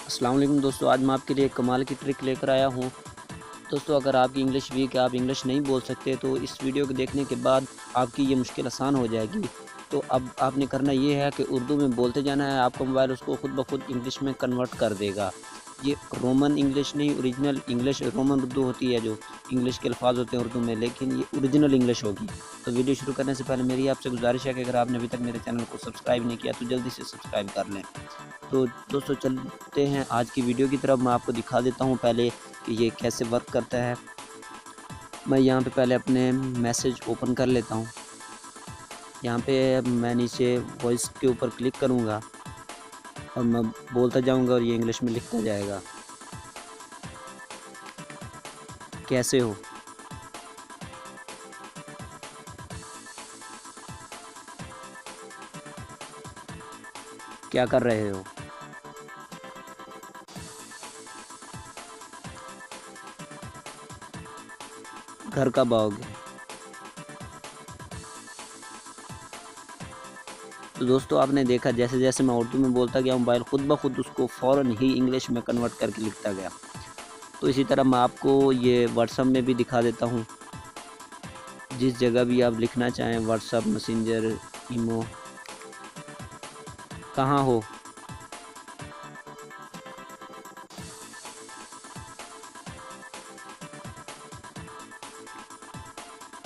अस्सलाम वालेकुम दोस्तों, आज मैं आपके लिए एक कमाल की ट्रिक लेकर आया हूँ। दोस्तों, अगर आपकी इंग्लिश वीक है, आप इंग्लिश नहीं बोल सकते, तो इस वीडियो को देखने के बाद आपकी ये मुश्किल आसान हो जाएगी। तो अब आपने करना ये है कि उर्दू में बोलते जाना है, आपका मोबाइल उसको खुद ब खुद इंग्लिश में कन्वर्ट कर देगा। ये रोमन इंग्लिश नहीं, ओरिजिनल इंग्लिश रोमन उर्दू होती है, जो इंग्लिश के अल्फ़ाज़ होते हैं उर्दू में, लेकिन ये ओरिजिनल इंग्लिश होगी। तो वीडियो शुरू करने से पहले मेरी आपसे गुज़ारिश है कि अगर आपने अभी तक मेरे चैनल को सब्सक्राइब नहीं किया, तो जल्दी से सब्सक्राइब कर लें। तो दोस्तों, चलते हैं आज की वीडियो की तरफ। मैं आपको दिखा देता हूँ पहले कि ये कैसे वर्क करता है। मैं यहाँ पे पहले अपने मैसेज ओपन कर लेता हूँ। यहाँ पे मैं नीचे वॉइस के ऊपर क्लिक करूँगा और मैं बोलता जाऊँगा और ये इंग्लिश में लिखता जाएगा, कैसे हो? क्या कर रहे हो? घर कब आओगे? तो दोस्तों, आपने देखा जैसे-जैसे मैं उर्दू में बोलता गया, मोबाइल खुद ब खुद उसको फ़ौरन ही इंग्लिश में कन्वर्ट करके लिखता गया। तो इसी तरह मैं आपको ये व्हाट्सएप में भी दिखा देता हूँ। जिस जगह भी आप लिखना चाहें, व्हाट्सएप, मैसेंजर, ईमो, कहाँ हो?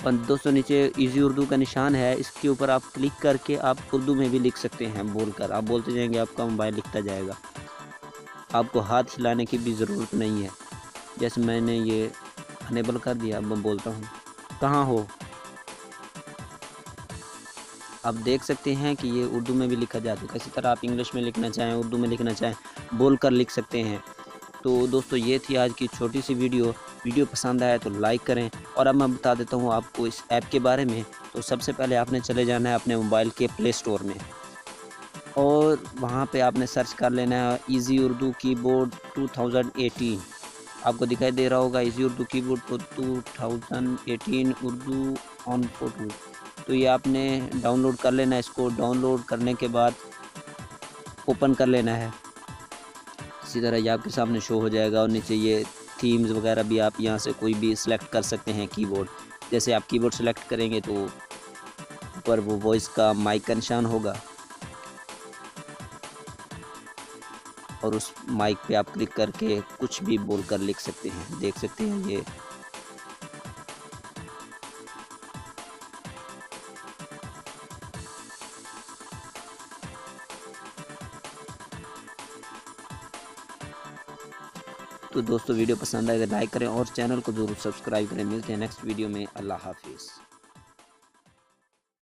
और दोस्तों, नीचे इजी उर्दू का निशान है, इसके ऊपर आप क्लिक करके आप उर्दू में भी लिख सकते हैं बोलकर। आप बोलते जाएँगे, आपका मोबाइल लिखता जाएगा। आपको हाथ हिलाने की भी ज़रूरत नहीं है। जैसे मैंने ये अनेबल कर दिया, अब मैं बोलता हूँ, कहाँ हो? आप देख सकते हैं कि ये उर्दू में भी लिखा जा चुका है। इसी तरह आप इंग्लिश में लिखना चाहें, उर्दू में लिखना चाहें, बोलकर लिख सकते हैं। तो दोस्तों, ये थी आज की छोटी सी वीडियो। वीडियो पसंद आया तो लाइक करें। और अब मैं बता देता हूँ आपको इस ऐप के बारे में। तो सबसे पहले आपने चले जाना है अपने मोबाइल के प्ले स्टोर में और वहाँ पे आपने सर्च कर लेना है इजी उर्दू कीबोर्ड 2018। आपको दिखाई दे रहा होगा इजी उर्दू कीबोर्ड तो 2018 उर्दू ऑन फोटो। तो ये आपने डाउनलोड कर लेना है। इसको डाउनलोड करने के बाद ओपन कर लेना है। इसी तरह ये आपके सामने शो हो जाएगा और नीचे ये थीम्स वगैरह भी आप यहाँ से कोई भी सिलेक्ट कर सकते हैं कीबोर्ड। जैसे आप कीबोर्ड सेलेक्ट करेंगे तो ऊपर वो वॉइस का माइक का निशान होगा और उस माइक पे आप क्लिक करके कुछ भी बोलकर लिख सकते हैं। देख सकते हैं ये। तो दोस्तों, वीडियो पसंद आए तो लाइक करें और चैनल को ज़रूर सब्सक्राइब करें। मिलते हैं नेक्स्ट वीडियो में। अल्लाह हाफ़िज़।